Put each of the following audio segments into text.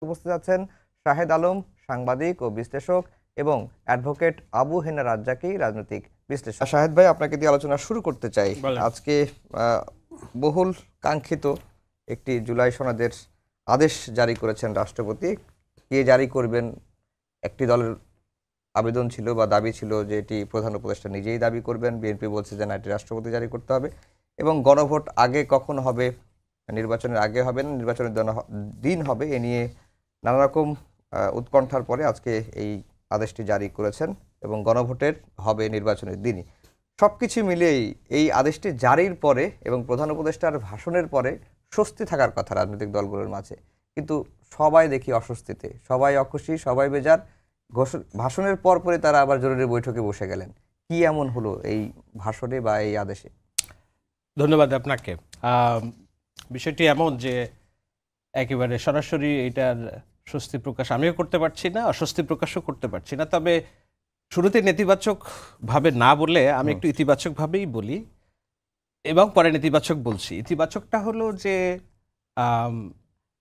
উপস্থিত আছেন শাহেদ আলম, সাংবাদিক ও বিশ্লেষক, এবং অ্যাডভোকেট আবু হেনা রাজ্জাকি, রাজনৈতিক বিশ্লেষক। শাহেদ ভাই, আপনাকে দিয়ে আলোচনা শুরু করতে চাই। আজকে বহুল কাঙ্ক্ষিত একটি জুলাই সনদের আদেশ জারি করেছেন রাষ্ট্রপতি। কে জারি করবেন, একটি দলের আবেদন ছিল বা দাবি ছিল যে এটি প্রধান উপদেষ্টা নিজেই দাবি করবেন। বিএনপি বলছে যে না, এটি রাষ্ট্রপতি জারি করতে হবে। এবং গণভোট আগে কখন হবে, নির্বাচনের আগে হবে না নির্বাচনের দিন হবে, এ নিয়ে নানা রকম উৎকণ্ঠার পরে আজকে এই আদেশটি জারি করেছেন এবং গণভোটের হবে নির্বাচনের দিনই। সবকিছু মিলিয়েই এই আদেশটি জারির পরে এবং প্রধান উপদেষ্টার ভাষণের পরে স্বস্তি থাকার কথা রাজনৈতিক দলগুলোর মাঝে, কিন্তু সবাই দেখি অস্বস্তিতে, সবাই অখুশি, সবাই বেজার। ভাষণের পরে তারা আবার জরুরি বৈঠকে বসে গেলেন। কি এমন হলো এই ভাষণে বা এই আদেশে? ধন্যবাদ আপনাকে। বিষয়টি এমন যে একেবারে সরাসরি এটার স্বস্তি প্রকাশ আমিও করতে পারছি না, অস্বস্তি প্রকাশও করতে পারছি না। তবে শুরুতে নেতিবাচক ভাবে না বলে আমি একটু ইতিবাচক ভাবেই বলি এবং পরে নেতিবাচক বলছি। ইতিবাচকটা হলো যে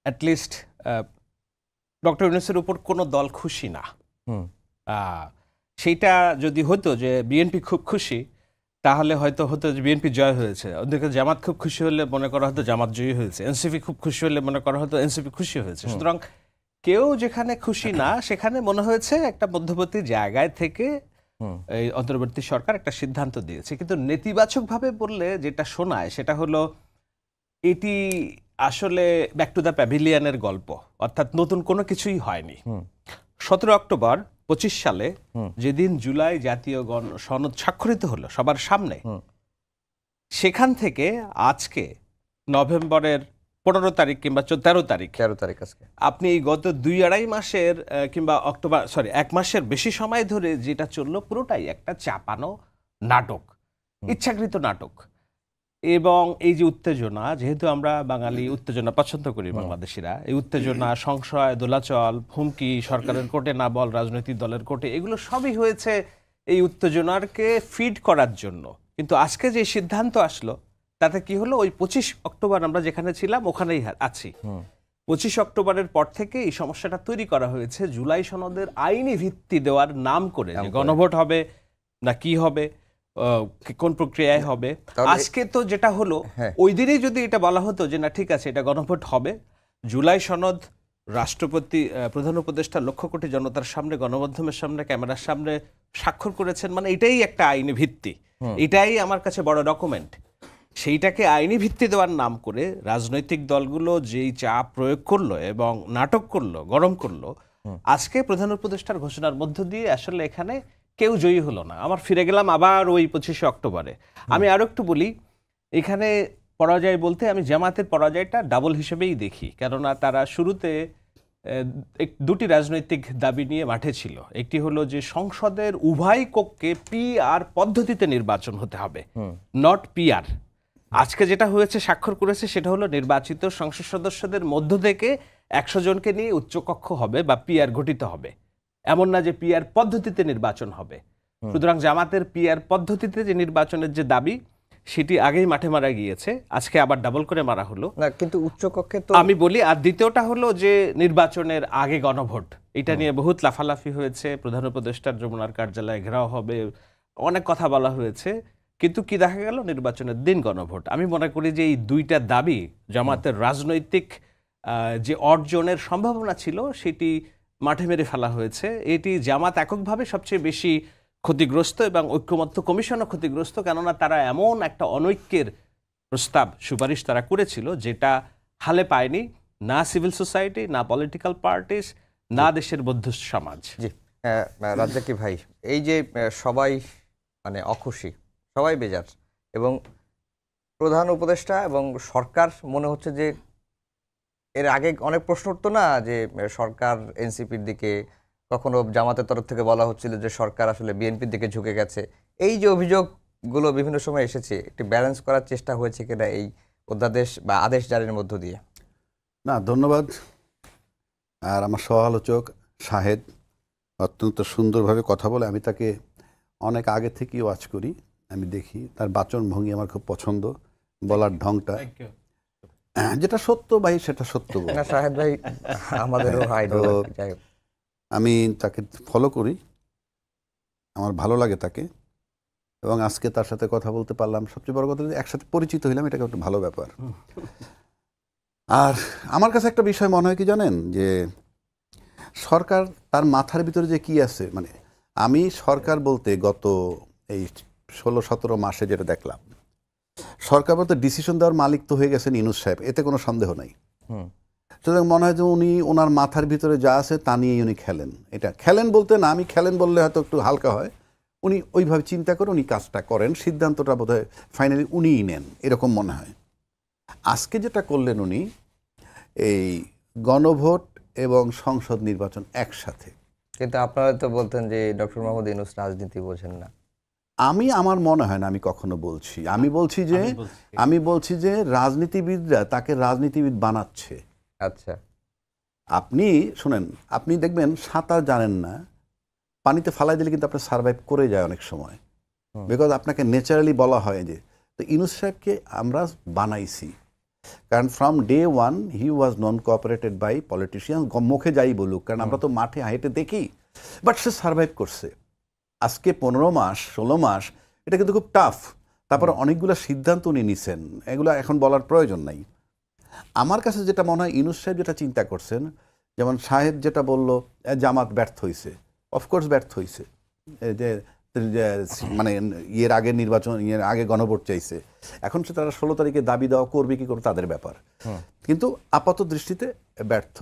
অ্যাটলিস্ট ডক্টর ইউনূসের উপর কোনো দল খুশি না। সেইটা যদি হতো যে বিএনপি খুব খুশি, তাহলে হয়তো হতো যে বিএনপি জয় হয়েছে। ওদিকে জামাত খুব খুশি হলে মনে করা হতো জামাত জয়ী হয়েছে, এনসিপি খুব খুশি হলে মনে করা হতো এনসিপি খুশি হয়েছে। সুতরাং কেউ যেখানে খুশি না, সেখানে মনে হয়েছে একটা মধ্যবর্তী জায়গায় থেকে এই অন্তর্বর্তী সরকার একটা সিদ্ধান্ত দিয়েছে। কিন্তু নেতিবাচকভাবে বললে যেটা শোনায় সেটা হলো এটি আসলে ব্যাক টু দ্য প্যাভিলিয়নের গল্প, অর্থাৎ নতুন কোনো কিছুই হয়নি। 17 অক্টোবর 25 সালে যেদিন জুলাই জাতীয় সনদ স্বাক্ষরিত হলো সবার সামনে, সেখান থেকে আজকে নভেম্বরের 15 তারিখ কিংবা 13 তারিখ আজকে আপনি এই গত 2-2.5 মাসের কিংবা এক মাসের বেশি সময় ধরে যেটা চললো পুরোটাই একটা চাপানো নাটক, ইচ্ছাকৃত নাটক। এবং এই যে উত্তেজনা, যেহেতু আমরা বাঙালি উত্তেজনা পছন্দ করি, বাংলাদেশিরা, এই উত্তেজনা, সংশয়, দোলাচল, হুমকি, সরকারের কোর্টে না বল, রাজনৈতিক দলের কোর্টে, এগুলো সবই হয়েছে এই উত্তেজনাকে ফিড করার জন্য। কিন্তু আজকে যে সিদ্ধান্ত আসলো তাতে কি হলো, ওই 25 অক্টোবর আমরা যেখানে ছিলাম ওখানেই আছি। 25 অক্টোবরের পর থেকে এই সমস্যাটা তৈরি করা হয়েছে জুলাই সনদের আইনি ভিত্তি দেওয়ার নাম করে, যে গণভোট হবে না কি হবে, কোন প্রক্রিয়ায় হবে। আজকে তো যেটা হলো, ওই দিনই যদি এটা বলা হতো যে না ঠিক আছে এটা গণভোট হবে, জুলাই সনদ রাষ্ট্রপতি প্রধান উপদেষ্টা লক্ষ কোটি জনতার সামনে, গণমাধ্যমের সামনে, ক্যামেরার সামনে স্বাক্ষর করেছেন, মানে এটাই একটা আইনি ভিত্তি, এটাই আমার কাছে বড় ডকুমেন্ট। সেইটাকে আইনি ভিত্তি দেওয়ার নাম করে রাজনৈতিক দলগুলো যেই চাপ প্রয়োগ করলো এবং নাটক করলো, গরম করলো, আজকে প্রধান উপদেষ্টার ঘোষণার মধ্য দিয়ে আসলে এখানে কেউ জয়ী হলো না। আমার ফিরে গেলাম আবার ওই 25 অক্টোবরে। আমি আরো একটু বলি, এখানে পরাজয় বলতে আমি জামাতের পরাজয়টা ডাবল হিসেবেই দেখি। কেননা তারা শুরুতে দুটি রাজনৈতিক দাবি নিয়ে মাঠে ছিল। একটি হলো যে সংসদের উভয় কক্ষে পিআর পদ্ধতিতে নির্বাচন হতে হবে, নট পিআর। আজকে যেটা হয়েছে, স্বাক্ষর করেছে, সেটা হলো নির্বাচিত সংসদ সদস্যদের মধ্য থেকে 100 জনকে নিয়ে উচ্চকক্ষ হবে বা পিআর গঠিত হবে, এমন না যে পিআর পদ্ধতিতে নির্বাচন হবে। সুতরাং জামাতের পিআর পদ্ধতিতে যে নির্বাচনের যে দাবি, সেটি আগেই মাঠে মারা গিয়েছে, আজকে আবার ডাবল করে মারা হলো না। কিন্তু উচ্চকক্ষে তো আমি বলি। আর দ্বিতীয়টা হলো যে নির্বাচনের আগে গণভোট, এটা নিয়ে বহুত লাফালাফি হয়েছে। প্রধান উপদেষ্টার যমুনার কার্যালয়ে ঘেরাও হবে, অনেক কথা বলা হয়েছে, কিন্তু কি দেখা গেল, নির্বাচনের দিন গণভোট। আমি মনে করি যে এই দুইটা দাবি জামাতের রাজনৈতিক যে অর্জনের সম্ভাবনা ছিল সেটি মাঠে মেরে ফেলা হয়েছে। এটি জামাত এককভাবে সবচেয়ে বেশি ক্ষতিগ্রস্ত এবং ঐক্যমত্য কমিশনও ক্ষতিগ্রস্ত, কেননা তারা এমন একটা অনৈক্যের প্রস্তাব, সুপারিশ তারা করেছিল যেটা হালে পায়নি না সিভিল সোসাইটি, না পলিটিক্যাল পার্টিস, না দেশের বৌদ্ধ সমাজ। জি রাজ্জাকি ভাই, এই যে সবাই মানে অখুশি, সবাই বেজার, এবং প্রধান উপদেষ্টা এবং সরকার মনে হচ্ছে যে এর আগে অনেক প্রশ্ন উঠতো না, যে সরকার এনসিপির দিকে, কখনো জামাতের তরফ থেকে বলা হচ্ছিল যে সরকার আসলে বিএনপির দিকে ঝুঁকে গেছে। এই যে অভিযোগগুলো বিভিন্ন সময় এসেছে, একটি ব্যালেন্স করার চেষ্টা হয়েছে কিনা এই অধ্যাদেশ বা আদেশ জারির মধ্য দিয়ে? না, ধন্যবাদ। আর আমার সহ-আলোচক শাহেদ অত্যন্ত সুন্দরভাবে কথা বলে। আমি তাকে অনেক আগে থেকেই ওয়াচ করি, আমি দেখি তার বাচন ভঙ্গি আমার খুব পছন্দ, বলার ঢংটা। যেটা সত্য ভাই সেটা সত্য বলবো। না শাহেদ ভাই আমাদেরও আইডল। তো যাই হোক। আমি তাকে ফলো করি, আমার ভালো লাগে তাকে, এবং আজকে তার সাথে কথা বলতে পারলাম। সবচেয়ে বড় কথা, একসাথে পরিচিত হইলাম, এটা একটা ভালো ব্যাপার। আর আমার কাছে একটা বিষয় মনে হয় কি জানেন, যে সরকার তার মাথার ভিতরে যে কি আছে, মানে আমি সরকার বলতে গত এই 16-17 মাসে যেটা দেখলাম, সরকার বলতে ডিসিশন দেওয়ার মালিক তো হয়ে গেছেন ইউনূস সাহেব, এতে কোনো সন্দেহ নাই। সুতরাং মনে হয় যে উনি ওনার মাথার ভিতরে যা আছে তা নিয়েই উনি খেলেন। এটা খেলেন বলতে না, আমি খেলেন বললে হয়তো একটু হালকা হয়, উনি ওইভাবে চিন্তা করে উনি কাজটা করেন, সিদ্ধান্তটা বোধহয় ফাইনালি উনিই নেন, এরকম মনে হয়। আজকে যেটা করলেন উনি, এই গণভোট এবং সংসদ নির্বাচন একসাথে। কিন্তু আপনারা তো বলতেন যে ডক্টর মোহাম্মদ ইউনূস রাজনীতি বোঝেন না। আমার মনে হয় না আমি কখনো বলছি। আমি বলছি যে রাজনীতিবিদরা তাকে রাজনীতিবিদ বানাচ্ছে। আচ্ছা। আপনি শুনেন, আপনি দেখবেন সাঁতার জানেন না, পানিতে ফালাই দিলে কিন্তু আপনার সার্ভাইভ করে যায় অনেক সময়, বিকজ আপনাকে ন্যাচারালি বলা হয় যে। তো ইউনূস সাহেবকে আমরা বানাইছি, কারণ from day one he was non cooperated by politician, মুখে যাই বলুক, কারণ আমরা তো মাঠে হেঁটে দেখি, বাট সে সার্ভাইভ করছে। আজকে 15 মাস 16 মাস, এটা কিন্তু খুব টাফ। তারপরে অনেকগুলো সিদ্ধান্ত উনি নিছেন, এগুলো এখন বলার প্রয়োজন নাই। আমার কাছে যেটা মনে হয়, ইউনূস সাহেব যেটা চিন্তা করছেন, যেমন সাহেব যেটা বলল জামাত ব্যর্থ হয়েছে, অফকোর্স ব্যর্থ হয়েছে, যে মানে ইয়ের আগে নির্বাচন, ইয়ের আগে গণভোট চাইছে, এখন সে তারা 16 তারিখে দাবি দেওয়া করবে কি করে তাদের ব্যাপার, কিন্তু আপাত দৃষ্টিতে ব্যর্থ।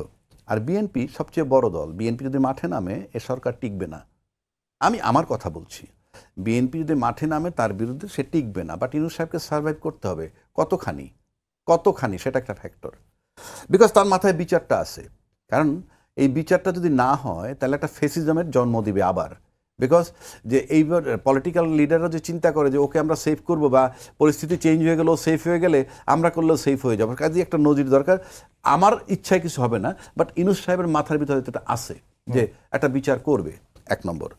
আর বিএনপি সবচেয়ে বড় দল, বিএনপি যদি মাঠে নামে এ সরকার টিকবে না। আমি আমার কথা বলছি, বিএনপি যদি মাঠে নামে তার বিরুদ্ধে সে টিকবে না, বাট ইউনূস সাহেবকে সার্ভাইভ করতে হবে। কতখানি সেটা একটা ফ্যাক্টর, বিকজ তার মাথায় বিচারটা আছে। কারণ এই বিচারটা যদি না হয় তাহলে একটা ফেসিজমের জন্ম দিবে আবার, বিকজ যে এইবার পলিটিক্যাল লিডাররা যে চিন্তা করে যে ওকে আমরা সেভ করবো, বা পরিস্থিতি চেঞ্জ হয়ে গেলেও সেফ হয়ে গেলে আমরা করলেও সেফ হয়ে যাবো, কাজে একটা নজির দরকার। আমার ইচ্ছায় কিছু হবে না, বাট ইউনূস সাহেবের মাথার ভিতরে এটা আছে যে একটা বিচার করবে, 1 নম্বর।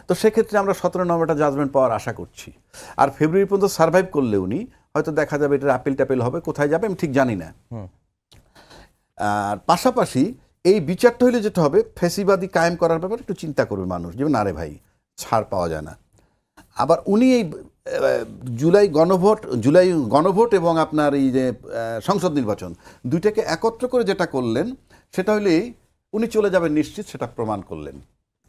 তো সেক্ষেত্রে আমরা 17 নম্বরটা জাজমেন্ট পাওয়ার আশা করছি। আর ফেব্রুয়ারি পর্যন্ত সার্ভাইভ করলে উনি হয়তো দেখা যাবে এটার আপিল টাপিল হবে, কোথায় যাবে আমি ঠিক জানি না। আর পাশাপাশি এই বিচারটা হইলে যেটা হবে, ফ্যাসিবাদী কায়েম করার ব্যাপারে একটু চিন্তা করবে মানুষ, যেমন আরে ভাই ছাড় পাওয়া যায় না। আবার উনি এই জুলাই গণভোট এবং আপনার এই যে সংসদ নির্বাচন, দুইটাকে একত্র করে যেটা করলেন, সেটা হলে উনি চলে যাবেন নিশ্চিত, সেটা প্রমাণ করলেন,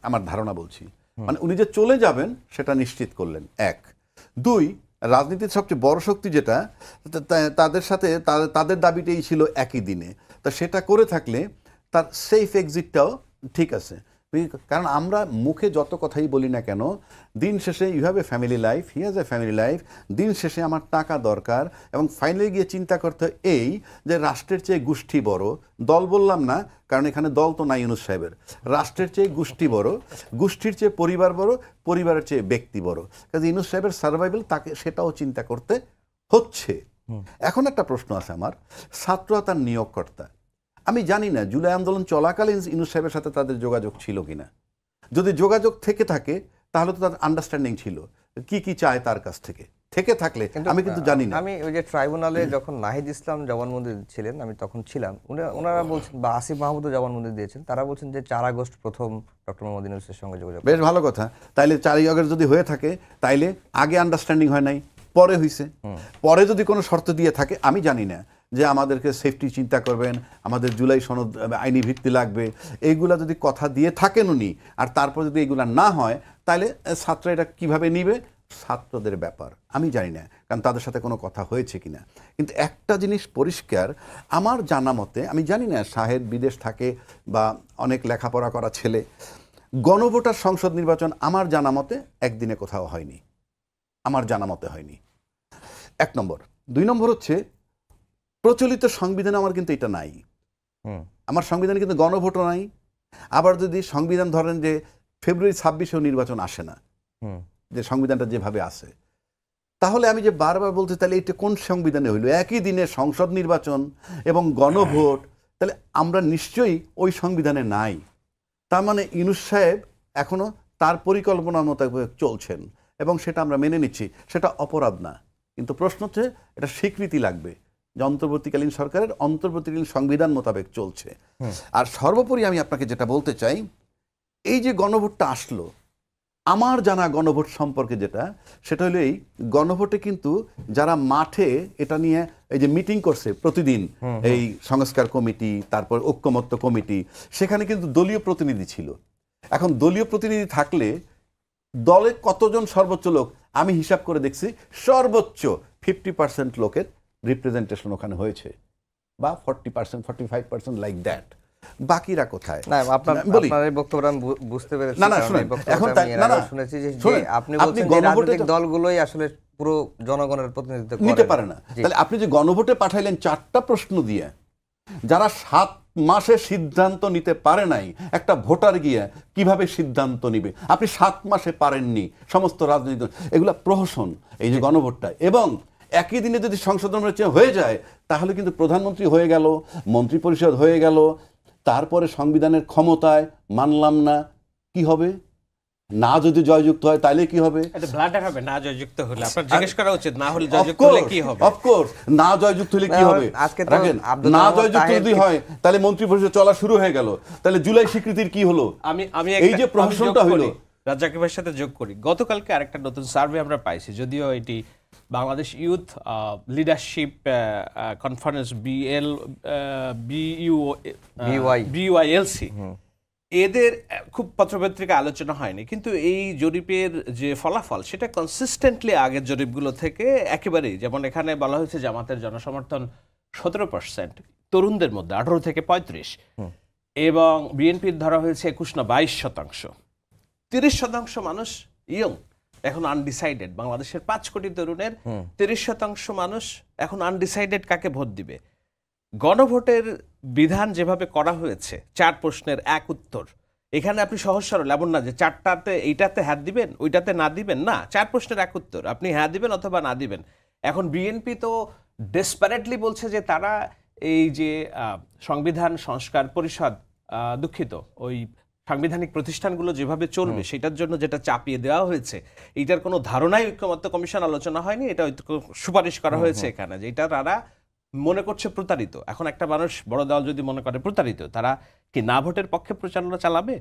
আমার ধারণা বলছি। মানে উনি যে চলে যাবেন সেটা নিশ্চিত করলেন, 1। 2, রাজনীতির সবচেয়ে বড় শক্তি যেটা, তাদের সাথে তাদের দাবিটাই ছিল একই দিনে, তা সেটা করে থাকলে তার সেফ এক্সিটটাও ঠিক আছে। কারণ আমরা মুখে যত কথাই বলি না কেন, দিন শেষে you have a family life, he has a family life, দিন শেষে আমার টাকা দরকার, এবং ফাইনালি গিয়ে চিন্তা করতে এই যে রাষ্ট্রের চেয়ে গোষ্ঠী বড়, দল বললাম না কারণ এখানে দল তো নাই ইউনূস সাহেবের, রাষ্ট্রের চেয়ে গোষ্ঠী বড়, গোষ্ঠীর চেয়ে পরিবার বড়, পরিবারের চেয়ে ব্যক্তি বড়, কাজে ইউনূস সাহেবের সার্ভাইভাল তাকে সেটাও চিন্তা করতে হচ্ছে। এখন একটা প্রশ্ন আছে আমার, ছাত্ররা তার নিয়োগকর্তা, আমি জানি না জুলাই আন্দোলন চলাকালীন ইউনূস সাহেবের সাথে তাদের যোগাযোগ ছিল কিনা। যদি যোগাযোগ থেকে থাকে তাহলে তো তার আন্ডারস্ট্যান্ডিং ছিল, কি চায় তার কাছ থেকে থাকলে আমি কিন্তু জানি না। আমি ওই যে ট্রাইব্যুনালে যখন নাহিদ ইসলাম জবানবন্দি ছিলেন, আমি তখন ছিলাম, ওনারা বলছেন, বা আসিফ মাহমুদও জবানবন্দি দিয়েছেন, তারা বলছেন যে 4 আগস্ট প্রথম ডক্টর মোহাম্মদ ইউনূসের সঙ্গে যোগাযোগ। বেশ ভালো কথা, তাইলে 4 আগস্ট যদি হয়ে থাকে তাইলে আগে আন্ডারস্ট্যান্ডিং হয় নাই, পরে হয়েছে। পরে যদি কোনো শর্ত দিয়ে থাকে, আমি জানি না যে আমাদেরকে সেফটি চিন্তা করবেন, আমাদের জুলাই সনদ আইনি ভিত্তি লাগবে, এইগুলা যদি কথা দিয়ে থাকেন উনি, আর তারপর যদি এগুলা না হয়, তাহলে ছাত্র এটা কিভাবে নিবে, ছাত্রদের ব্যাপার, আমি জানি না, কারণ তাদের সাথে কোনো কথা হয়েছে কিনা। কিন্তু একটা জিনিস পরিষ্কার, আমার জানা মতে, আমি জানি না শাহেদ বিদেশ থাকে বা অনেক লেখাপড়া করা ছেলে, গণভোটার সংসদ নির্বাচন আমার জানা মতে একদিনে কোথাও হয়নি, আমার জানা মতে হয়নি, 1 নম্বর। 2 নম্বর হচ্ছে, প্রচলিত সংবিধানে আমার কিন্তু এটা নাই, আমার সংবিধানে কিন্তু গণভোটও নাই। আবার যদি সংবিধান ধরেন যে ফেব্রুয়ারি 26-এও নির্বাচন আসে না, যে সংবিধানটা যেভাবে আছে, তাহলে আমি যে বারবার বলতে, তাহলে এটা কোন সংবিধানে হইল, একই দিনে সংসদ নির্বাচন এবং গণভোট, তাহলে আমরা নিশ্চয়ই ওই সংবিধানে নাই। তার মানে ইউনূস সাহেব এখনো তার পরিকল্পনা মোতাবেক চলছেন, এবং সেটা আমরা মেনে নিচ্ছি, সেটা অপরাধ না। কিন্তু প্রশ্ন হচ্ছে এটা স্বীকৃতি লাগবে, যে অন্তর্বর্তীকালীন সরকারের অন্তর্বর্তীকালীন সংবিধান মোতাবেক চলছে। আর সর্বোপরি আমি আপনাকে যেটা বলতে চাই, এই যে গণভোটটা আসলো, আমার জানা গণভোট সম্পর্কে যেটা, সেটা হলো এই গণভোটে কিন্তু যারা মাঠে এটা নিয়ে এই যে মিটিং করছে প্রতিদিন, এই সংস্কার কমিটি, তারপর ঐক্যমত্য কমিটি, সেখানে কিন্তু দলীয় প্রতিনিধি ছিল। এখন দলীয় প্রতিনিধি থাকলে দলে কতজন সর্বোচ্চ লোক, আমি হিসাব করে দেখছি সর্বোচ্চ 50% লোকের রিপ্রেজেন্টেশন ওখানে হয়েছে, বা 40%, 45% লাইক দ্যাট। বাকিরা কোথায়? না, আপনার এই বক্তব্য আমি বুঝতে পেরেছি। না, শুনুন, এখন শুনেছি যে আপনি বলছেন যে রাজনৈতিক দলগুলোই আসলে পুরো জনগণের প্রতিনিধিত্ব নিতে পারে না। তাহলে আপনি যে গণভোটে পাঠাইলেন 4টা প্রশ্ন দিয়ে, যারা 7 মাসে সিদ্ধান্ত নিতে পারে নাই, একটা ভোটার গিয়ে কিভাবে সিদ্ধান্ত নিবে? আপনি 7 মাসে পারেননি সমস্ত রাজনৈতিক দল, এগুলা প্রহসন এই যে গণভোটটা। এবং একই দিনে যদি সংশোধন হয়ে যায়, তাহলে কিন্তু প্রধানমন্ত্রী হয়ে গেল, মন্ত্রী পরিষদ হয়ে গেল, তারপরে সংবিধানের ক্ষমতায় মানলাম না, কি হবে? না যদি জয়যুক্ত হয় তাহলে কি হবে? এটা ব্লাডার হবে না জয়যুক্ত হলে। আপনার জিজ্ঞেস করা উচিত না হলে জয়যুক্ত হলে কি হবে? অফকোর্স, না জয়যুক্ত হলে কি হবে? আজকে রাখেন, না জয়যুক্ত যদি হয় তাহলে মন্ত্রী পরিষদ চলা শুরু হয়ে গেল, তাহলে জুলাই স্বীকৃতির কি হলো? আমি এই যে প্রহসনটা হলো, রাজ্জাক ভাইয়ের সাথে যোগ করি। গতকালকে আরেকটা নতুন সার্ভে আমরা পাইছি, যদিও এটি Bangladesh youth leadership conference BYLC, এদের খুব পত্রপত্রিকা আলোচনা হয়নি, কিন্তু এই জরিপের যে ফলাফল সেটা কনসিস্টেন্টলি আগের জরিপগুলো থেকে একেবারেই, যেমন এখানে বলা হয়েছে জামাতের জনসমর্থন 17%, তরুণদের মধ্যে 18 থেকে 35, এবং বিএনপির ধরা হয়েছে 21 না 22%। 30% মানুষ ইয়ং, এখন আনডিসাইডেড। বাংলাদেশের 5 কোটি তরুণের 30% মানুষ এখন আনডিসাইডেড কাকে ভোট দিবে। গণভোটের বিধান যেভাবে করা হয়েছে, 4 প্রশ্নের 1 উত্তর, এখানে আপনি সহজ সরল, এমন না যে 4টাতে এইটাতে হ্যাঁ দিবেন ওইটাতে না দিবেন, না, 4 প্রশ্নের 1 উত্তর, আপনি হ্যাঁ দিবেন অথবা না দিবেন। এখন বিএনপি তো ডেসপারেটলি বলছে যে তারা এই যে সংবিধান সংস্কার পরিষদ, দুঃখিত, ওই সাংবিধানিক প্রতিষ্ঠানগুলো যেভাবে চলবে সেটার জন্য যেটা চাপিয়ে দেওয়া হয়েছে, এইটার কোনো ধারণাই ঐক্যমত্য কমিশন আলোচনা হয়নি, এটা সুপারিশ করা হয়েছে এখানে, যে এটা তারা মনে করছে প্রতারিত। এখন একটা মানুষ, বড় দল যদি মনে করে প্রতারিত, তারা কি না ভোটের পক্ষে প্রচারণা চালাবে?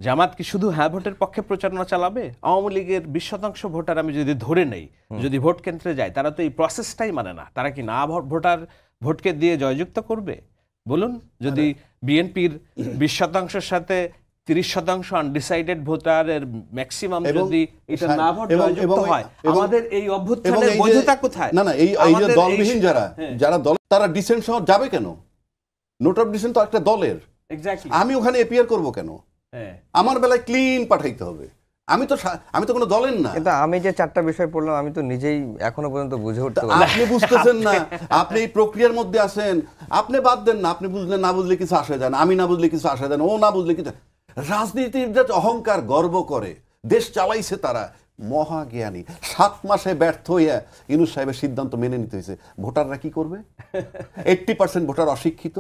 জামাত কি শুধু হ্যাঁ ভোটের পক্ষে প্রচারণা চালাবে? আওয়ামী লীগের 20% ভোটার আমি যদি ধরে নেই, যদি ভোট কেন্দ্রে যায়, তারা তো এই প্রসেসটাই মানে না। তারা কি না ভোটার ভোটকে দিয়ে জয়যুক্ত করবে? বলুন, যদি বিএনপির 20%-র সাথে 30% আনডিসাইডেড ভোটারের ম্যাক্সিমাম যদি এটা না ভোট জয়যুক্ত হয়, আমাদের এই অভ্যুত্থানের বৈধতা কোথায়? না, এই যে দলবিহীন যারা দল, তারা ডিসেন্ট সহ যাবে কেন? নোট অফ ডিসেন্ট তো একটা দলের। এক্স্যাক্টলি, আমি ওখানে এপিয়ার করব কেন? আমার বেলায় ক্লিন পাঠাইতে হবে। আমি তো কোনো দলের না। কিন্তু আমি যে 4টা বিষয় পড়লাম, আমি তো নিজেই এখনো পর্যন্ত বুঝে উঠতে পারি। আপনি বুঝতেছেন না, আপনি এই প্রক্রিয়ার মধ্যে আছেন। আপনি বাদ দেন না, আপনি বুঝলেন, না বুঝলে কিছু আসে যায় না, আমি না বুঝলে কিছু আসে যায় না, ও না বুঝলে কিছু। রাজনীতির যে অহংকার, গর্ব করে দেশ চালাইছে তারা মহাজ্ঞানী। 7 মাসে ব্যর্থ হইয়া ইউনূস সাহেবের সিদ্ধান্ত মেনে নিতে হয়েছে। ভোটাররা কি করবে? 80% ভোটার অশিক্ষিত।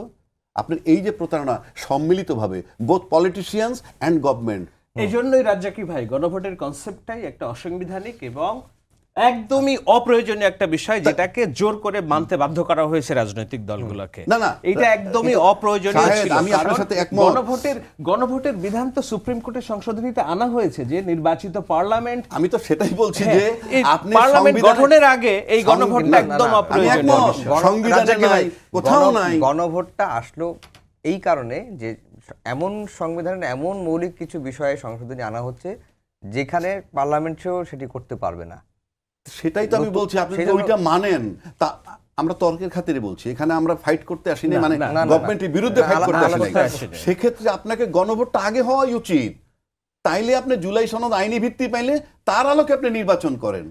আপনার এই যে প্রতারণা, সম্মিলিতভাবে বোথ পলিটিশিয়ানস অ্যান্ড গভর্নমেন্ট। এই জন্যই রাজ্জাকি ভাই, গণভোটের কনসেপ্টটাই একটা অসাংবিধানিক এবং একদমই অপ্রয়োজনীয় একটা বিষয়, যেটাকে জোর করে মানতে বাধ্য করা হয়েছে রাজনৈতিক দলগুলোকে। না, এটা একদমই অপ্রয়োজনীয় ছিল। আমি আপনার সাথে একমত। গণভোটের বিধান তো সুপ্রিম কোর্টের সংশোধনীতে আনা হয়েছে, যে নির্বাচিত পার্লামেন্ট, আমি তো সেটাই বলছি যে আপনি পার্লামেন্ট গঠনের আগে এই গণভোটটা একদম অপ্রয়োজনীয়। সংবিধানে নাই, কোথাও নাই। গণভোটটা আসলো এই কারণে যে এমন সংবিধানের এমন মৌলিক কিছু বিষয়ে সংশোধনী আনা হচ্ছে যেখানে পার্লামেন্টেও সেটি করতে পারবে না। সেটাই তো আমি বলছি, আপনি যদি ওইটা মানেন, তা আমরা তর্কের খাতিরে বলছি, এখানে আমরা ফাইট করতে আসিনি, মানে গভর্নমেন্টের বিরুদ্ধে ফাইট করতে আসিনি। সেক্ষেত্রে আপনাকে গণভোটটা আগে হওয়াই উচিত। তাইলে আপনি জুলাই সনদ আইনি ভিত্তি পাইলে তার আলোকে আপনি নির্বাচন করেন।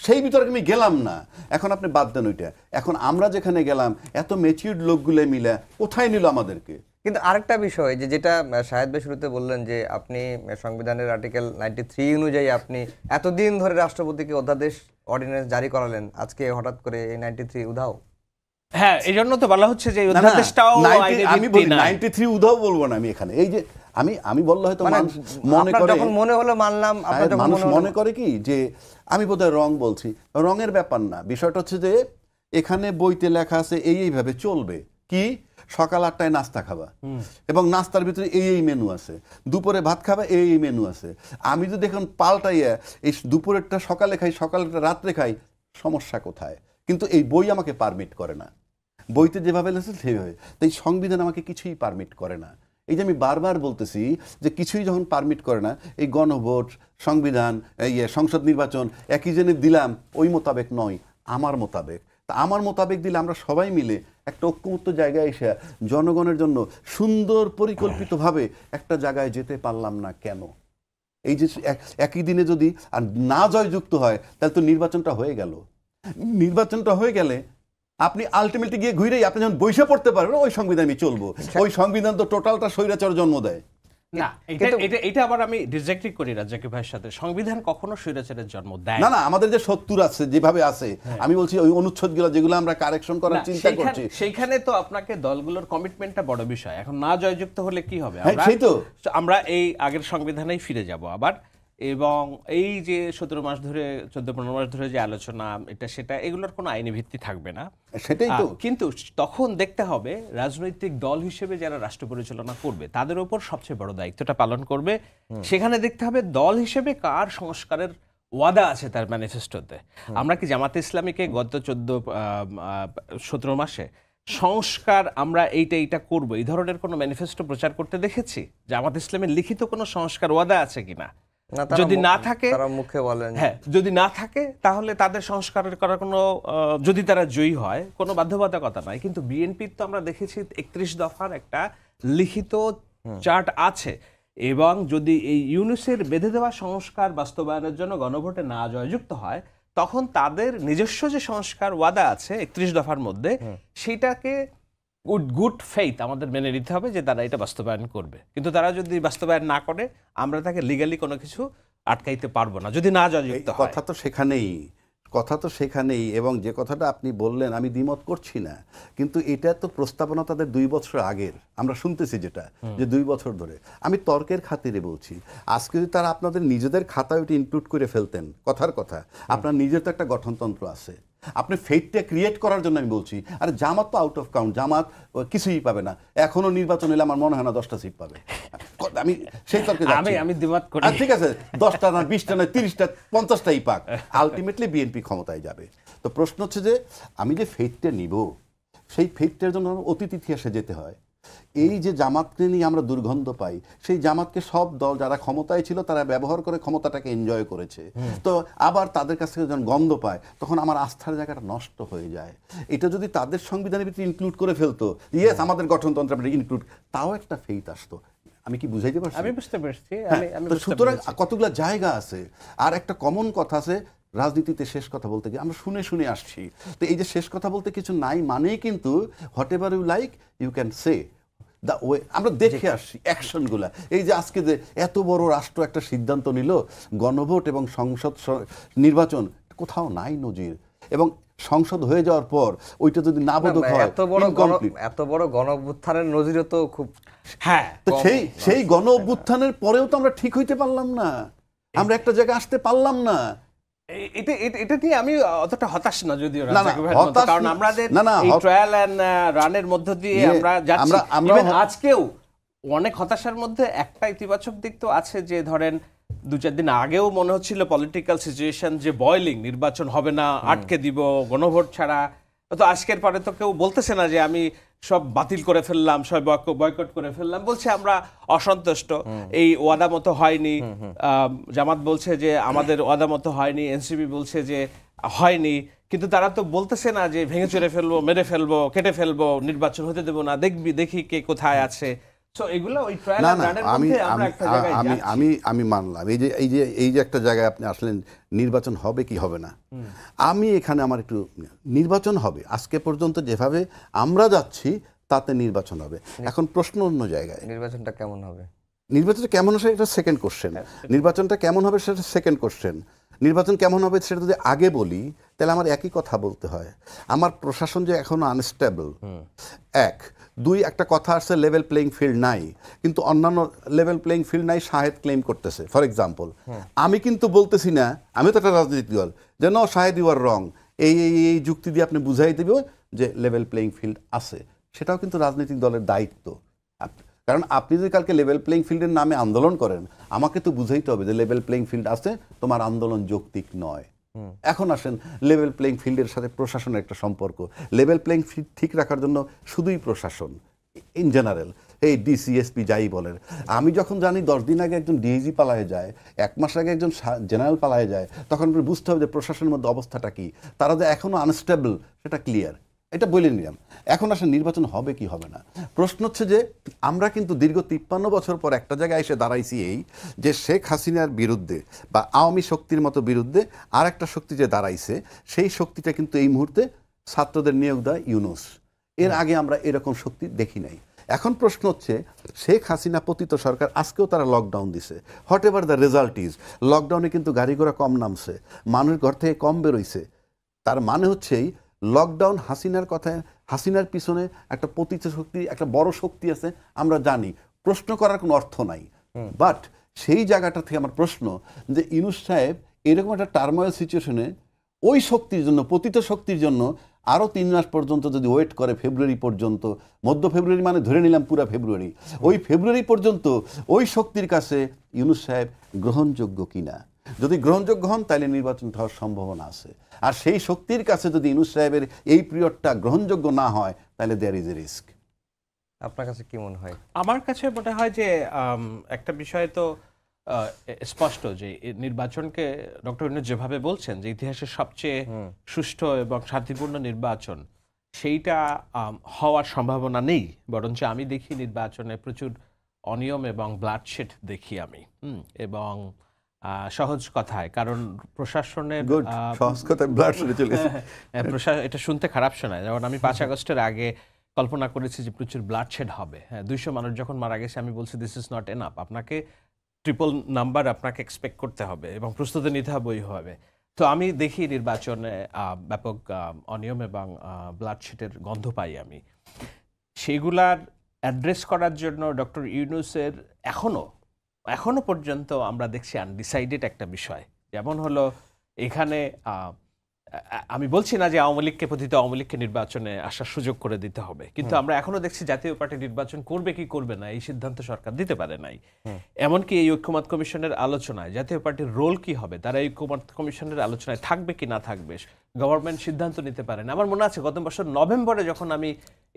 সেই বিতর্কে আমি গেলাম না, এখন আপনি বাদ দেন ওইটা। এখন আমরা যেখানে গেলাম, এত ম্যাচিউরড লোকগুলো মিলে কোথায় নিল আমাদেরকে? কিন্তু আরেকটা বিষয়, যেটা শাহেদ ভাই শুরুতে বললেন, যে আপনি সংবিধানের আর্টিকেল 93 অনুযায়ী আপনি এতদিন ধরে রাষ্ট্রপতিকে অধ্যাদেশ অর্ডিন্যান্স জারি করালেন, আজকে হঠাৎ করে এই 93 উধাও। হ্যাঁ, এই জন্য তো বলা হচ্ছে যে অধ্যাদেশটাও আমি বলি 93 উধাও বলবো না আমি এখানে। এই যে আমি বললে হয়তো মনে করে, যখন মনে হলো মানলাম, মানুষ মনে করে কি যে আমি বোধহয় রং বলছি। রঙের ব্যাপার না, বিষয়টা হচ্ছে যে এখানে বইতে লেখা আছে এইভাবে চলবে কি, সকাল 8টায় নাস্তা খাবা এবং নাস্তার ভিতরে এই মেনু আছে, দুপুরে ভাত খাবা এই মেনু আছে। আমি যদি এখন পাল্টাইয়া এই দুপুরেরটা সকালে খাই, সকালেরটা রাত্রে খাই, সমস্যা কোথায়? কিন্তু এই বই আমাকে পারমিট করে না, বইতে যেভাবে লেখা সেভাবে। তাই সংবিধান আমাকে কিছুই পারমিট করে না। এই যে আমি বারবার বলতেছি যে কিছুই যখন পারমিট করে না, এই গণভোট, সংবিধান, এই সংসদ নির্বাচন একই জনে দিলাম, ওই মোতাবেক নয়, আমার মোতাবেক। তা আমার মোতাবেক দিলে আমরা সবাই মিলে একটা ঐক্যমত্য জায়গায় এসে জনগণের জন্য সুন্দর পরিকল্পিতভাবে একটা জায়গায় যেতে পারলাম না কেন? এই যে একই দিনে যদি আর না জয়যুক্ত হয়, তাহলে তো নির্বাচনটা হয়ে গেল। নির্বাচনটা হয়ে গেলে আপনি আলটিমেটলি গিয়ে ঘুরেই আপনি যখন বৈশা পড়তে পারবেন ওই সংবিধানই চলবো। ওই সংবিধান তো টোটালটা স্বৈরাচার জন্ম দেয় না। এটা আবার আমি ডিসএগ্রি করি রাজ্জাকি ভাইয়ের সাথে। সংবিধান কখনো স্বৈরাচারের জন্ম দেয় না। আমাদের যে 70 আছে যেভাবে আছে, আমি বলছি ওই অনুচ্ছেদগুলো যেগুলো আমরা কারেকশন করার চিন্তা করছি, সেইখানে তো আপনাকে দলগুলোর কমিটমেন্টটা বড় বিষয়। এখন না জয়যুক্ত হলে কি হবে? সেই তো আমরা এই আগের সংবিধানেই ফিরে যাব আবার। এবং এই যে 17 মাস ধরে 14-15 মাস ধরে যে আলোচনা এটা সেটা, এগুলোর কোনো আইনি ভিত্তি থাকবে না, সেটাই তো। কিন্তু তখন দেখতে হবে রাজনৈতিক দল হিসেবে যারা রাষ্ট্র পরিচালনা করবে তাদের উপর সবচেয়ে বড় দায়িত্বটা পালন করবে। সেখানে দেখতে হবে দল হিসেবে কার সংস্কারের ওয়াদা আছে তার ম্যানিফেস্টোতে। আমরা কি জামাতে ইসলামীকে গত 17 মাসে সংস্কার আমরা এইটা করব এই ধরনের কোনো ম্যানিফেস্টো প্রচার করতে দেখেছি? জামাত ইসলামের লিখিত কোনো সংস্কার ওয়াদা আছে কিনা? যদি না থাকে, মুখে বলেন, হ্যাঁ, যদি না থাকে তাহলে তাদের সংস্কারের করার কোনো, যদি তারা জয়ী হয়, কোনো বাধ্যবাধকতা নাই। কিন্তু বিএনপির তো আমরা দেখেছি 31 দফার একটা লিখিত চার্ট আছে। এবং যদি এই ইউনুসের বেঁধে দেওয়া সংস্কার বাস্তবায়নের জন্য গণভোটে না জয়যুক্ত হয়, তখন তাদের নিজস্ব যে সংস্কার ওয়াদা আছে 31 দফার মধ্যে, সেটাকে গুড ফেইথ আমাদের মেনে নিতে হবে যে তারা এটা বাস্তবায়ন করবে। কিন্তু তারা যদি বাস্তবায়ন না করে, আমরা তাকে লিগালি কোনো কিছু আটকাইতে পারবো না যদি না জয়যুক্ত হয়। কথা তো সেখানেই। এবং যে কথাটা আপনি বললেন আমি দ্বিমত করছি না, কিন্তু এটা তো প্রস্তাবনা তাদের 2 বছর আগের, আমরা শুনতেছি যেটা যে 2 বছর ধরে। আমি তর্কের খাতিরে বলছি, আজকে যদি তারা আপনাদের নিজেদের খাতায় ওইটা ইনক্লুড করে ফেলতেন, কথার কথা, আপনার নিজের তো একটা গঠনতন্ত্র আছে, আপনি ফেইটটা ক্রিয়েট করার জন্য আমি বলছি। আর জামাত তো আউট অফ কাউন্ট, জামাত কিছুই পাবে না। এখনো নির্বাচন এলে আমার মনে হয় না 10টা সিট পাবে। আমি সেই তর্কে যাচ্ছি। আমি দ্বিমত করি। ঠিক আছে, 10টা না 20টা না 30টা 50টাই পাক, আলটিমেটলি বিএনপি ক্ষমতায় যাবে। তো প্রশ্ন হচ্ছে যে আমি যে ফেইটটা নিব, সেই ফেইটটার জন্য অতীত ইতিহাসে যেতে হয়। এই যে জামাতকে নিয়ে আমরা দুর্গন্ধ পাই, সেই জামাতকে সব দল যারা ক্ষমতায় ছিল তারা ব্যবহার করে ক্ষমতাটাকে এনজয় করেছে। তো আবার তাদের কাছ থেকে যখন গন্ধ পায়, তখন আমার আস্থার জায়গাটা নষ্ট হয়ে যায়। এটা যদি তাদের সংবিধানের ভিতরে ইনক্লুড করে ফেলতো, ইয়েস আমাদের গঠনতন্ত্রে ইনক্লুড, তাও একটা ফেইট আসতো। আমি কি বুঝাইতে পারছি? আমি বুঝতে পারছি। সুতরাং কতগুলো জায়গা আছে। আর একটা কমন কথা আছে, রাজনীতিতে শেষ কথা বলতে গিয়ে আমরা শুনে শুনে আসছি। তো এই যে শেষ কথা বলতে কিছু নাই মানেই কিন্তু whatever you like you can say the way. আমরা দেখে আসছি অ্যাকশনগুলা। এই যে আজকে যে এত বড় রাষ্ট্র একটা সিদ্ধান্ত নিল, গণভোট এবং সংসদ নির্বাচন, কোথাও নাই নজির। এবং সংসদ হয়ে যাওয়ার পর ওইটা যদি না বোধক হয়, এত বড় গণ অভ্যুত্থানের নজিরও তো খুব, হ্যাঁ, সেই গণ অভ্যুত্থানের পরেও তো আমরা ঠিক হইতে পারলাম না, আমরা একটা জায়গায় আসতে পারলাম না। এটা নিয়ে আমি অতটা হতাশ না, যদিও কারণ আমাদের এই ট্রায়াল এন্ড রানের মধ্য দিয়ে আমরা যাচ্ছি। আজকেও অনেক হতাশার মধ্যে একটা ইতিবাচক দিক তো আছে, যে ধরেন 2-4 দিন আগেও মনে হচ্ছিল পলিটিক্যাল সিচুয়েশন যে বয়লিং, নির্বাচন হবে না, আটকে দিব গণভোট ছাড়া। তো আজকের পরে তো কেউ বলতেছে না যে আমি সব বাতিল করে ফেললাম, সব বয়কট করে ফেললাম, বলছে আমরা অসন্তুষ্ট, এই ওয়াদা মতো হয়নি। জামাত বলছে যে আমাদের ওয়াদা মতো হয়নি, এনসিপি বলছে যে হয়নি, কিন্তু তারা তো বলতেছে না যে ভেঙে চুরে ফেলবো, মেরে ফেলবো, কেটে ফেলবো, নির্বাচন হতে দেবো না, দেখি কে কোথায় আছে। আমি মানলাম এই যে একটা জায়গায় আপনি আসলেন, নির্বাচন হবে কি হবে না। আমি এখানে আমার একটু, নির্বাচন হবে, আজকে পর্যন্ত যেভাবে আমরা যাচ্ছি তাতে নির্বাচন হবে। এখন প্রশ্ন অন্য জায়গায়, নির্বাচনটা কেমন হবে? নির্বাচনটা কেমন হবে এটা সেকেন্ড কোশ্চেন। নির্বাচনটা কেমন হবে সেটা সেকেন্ড কোশ্চেন। নির্বাচন কেমন হবে সেটা যদি আগে বলি, তাহলে আমার একই কথা বলতে হয়। আমার প্রশাসন যে এখনো আনস্টেবল, 1, 2, একটা কথা আসছে লেভেল প্লেইং ফিল্ড নাই, কিন্তু অন্যান্য লেভেল প্লেইং ফিল্ড নাই শাহেদ ক্লেম করতেছে। ফর এক্সাম্পল, আমি কিন্তু বলতেছি না, আমি তো একটা রাজনৈতিক দল, যে নো শাহেদ ইউ আর রং, এই যুক্তি দিয়ে আপনি বুঝাই দেবে যে লেভেল প্লেইং ফিল্ড আছে। সেটাও কিন্তু রাজনৈতিক দলের দায়িত্ব। কারণ আপনি যদি কালকে লেভেল প্লেইং ফিল্ডের নামে আন্দোলন করেন, আমাকে তো বুঝাইতে হবে যে লেভেল প্লেইং ফিল্ড আছে, তোমার আন্দোলন যৌক্তিক নয়। এখন আসেন লেভেল প্লেইং ফিল্ডের সাথে প্রশাসনের একটা সম্পর্ক। লেভেল প্লেইং ফিল্ড ঠিক রাখার জন্য শুধুই প্রশাসন ইন জেনারেল, এই ডিসিএসপি যাই বলেন। আমি যখন জানি 10 দিন আগে একজন ডিআইজি পালায়ে যায়, 1 মাস আগে একজন জেনারেল পালায়ে যায়, তখন বুঝতে হবে যে প্রশাসনের মধ্যে অবস্থাটা কি, তারা যে এখনো আনস্টেবল সেটা ক্লিয়ার। এটা বলে নিলাম। এখন আসলে নির্বাচন হবে কি হবে না, প্রশ্ন হচ্ছে যে আমরা কিন্তু দীর্ঘ 53 বছর পর একটা জায়গায় এসে দাঁড়াইছি, এই যে শেখ হাসিনার বিরুদ্ধে বা আওয়ামী শক্তির মতো বিরুদ্ধে আর একটা শক্তি যে দাঁড়াইছে, সেই শক্তিটা কিন্তু এই মুহূর্তে ছাত্রদের নিয়োগ দেয় ইউনূস। এর আগে আমরা এরকম শক্তি দেখি নাই। এখন প্রশ্ন হচ্ছে শেখ হাসিনা পতিত সরকার, আজকেও তারা লকডাউন দিছে, what ever the result is, লকডাউনে কিন্তু গাড়ি ঘোড়া কম নামছে, মানুষ ঘর থেকে কম বেরোইছে। তার মানে হচ্ছেই লকডাউন হাসিনার কথায়, হাসিনার পিছনে একটা পতিত শক্তি, একটা বড় শক্তি আছে আমরা জানি, প্রশ্ন করার কোনো অর্থ নাই। বাট সেই জায়গাটা থেকে আমার প্রশ্ন যে ইউনূস সাহেব এরকম একটা টার্মোয়েল সিচুয়েশনে ওই শক্তির জন্য, পতিত শক্তির জন্য আরও 3 মাস পর্যন্ত যদি ওয়েট করে, ফেব্রুয়ারি পর্যন্ত, মধ্য ফেব্রুয়ারি মানে ধরে নিলাম পুরো ফেব্রুয়ারি, ওই ফেব্রুয়ারি পর্যন্ত ওই শক্তির কাছে ইউনূস সাহেব গ্রহণযোগ্য কিনা, যদি গ্রহণযোগ্য হন তাহলে নির্বাচন হওয়ার সম্ভাবনা আছে। আর সেই শক্তির কাছে যদি ইউনূস সাহেবের এই পিরিয়ডটা গ্রহণযোগ্য না হয়, তাহলে দেয়ার ইজ এ রিস্ক। আপনার কাছে কি মনে হয়? আমার কাছে মনে হয় যে একটা বিষয় তো স্পষ্ট যে নির্বাচনকে ডক্টর ইউনূস যেভাবে বলছেন যে ইতিহাসের সবচেয়ে সুষ্ঠু এবং শান্তিপূর্ণ নির্বাচন, সেইটা হওয়ার সম্ভাবনা নেই। বরঞ্চ আমি দেখি নির্বাচনে প্রচুর অনিয়ম এবং ব্লাডশেড দেখি আমি। এবং সহজ কথায়, কারণ প্রশাসনের সহজ কথায় ব্লাডশেড চলে গেছে, এটা শুনতে খারাপ শোনায়। যেমন আমি 5 আগস্টের আগে কল্পনা করেছি যে প্রচুর ব্লাডশেড হবে। হ্যাঁ, 200 মানুষ যখন মারা গেছে আমি বলছি দিস ইজ নট এনাফ, আপনাকে ট্রিপল নাম্বার আপনাকে এক্সপেক্ট করতে হবে এবং প্রস্তুতি নিতে হবে। তো আমি দেখি নির্বাচনে ব্যাপক অনিয়ম এবং ব্লাডশেডের গন্ধ পাই আমি। সেগুলার অ্যাড্রেস করার জন্য ডক্টর ইউনূসের এখনো পর্যন্ত আমরা দেখছি আনডিসাইডেড একটা বিষয়। যেমন হলো এখানে আমি বলছি না যে আওয়ামী লীগকে, পতিত আওয়ামী লীগকে নির্বাচনে আসার সুযোগ করে দিতে হবে, কিন্তু আমরা এখনো দেখছি জাতীয় পার্টি নির্বাচন করবে কি করবে না এই সিদ্ধান্ত সরকার দিতে পারে নাই। এমনকি এই ঐক্যমত কমিশনের আলোচনায় জাতীয় পার্টির রোল কি হবে, তারা এই ঐক্যমত কমিশনের আলোচনায় থাকবে কি না থাকবে, গভর্নমেন্ট সিদ্ধান্ত নিতে পারে না। আমার মনে আছে গত বছর নভেম্বরে যখন আমি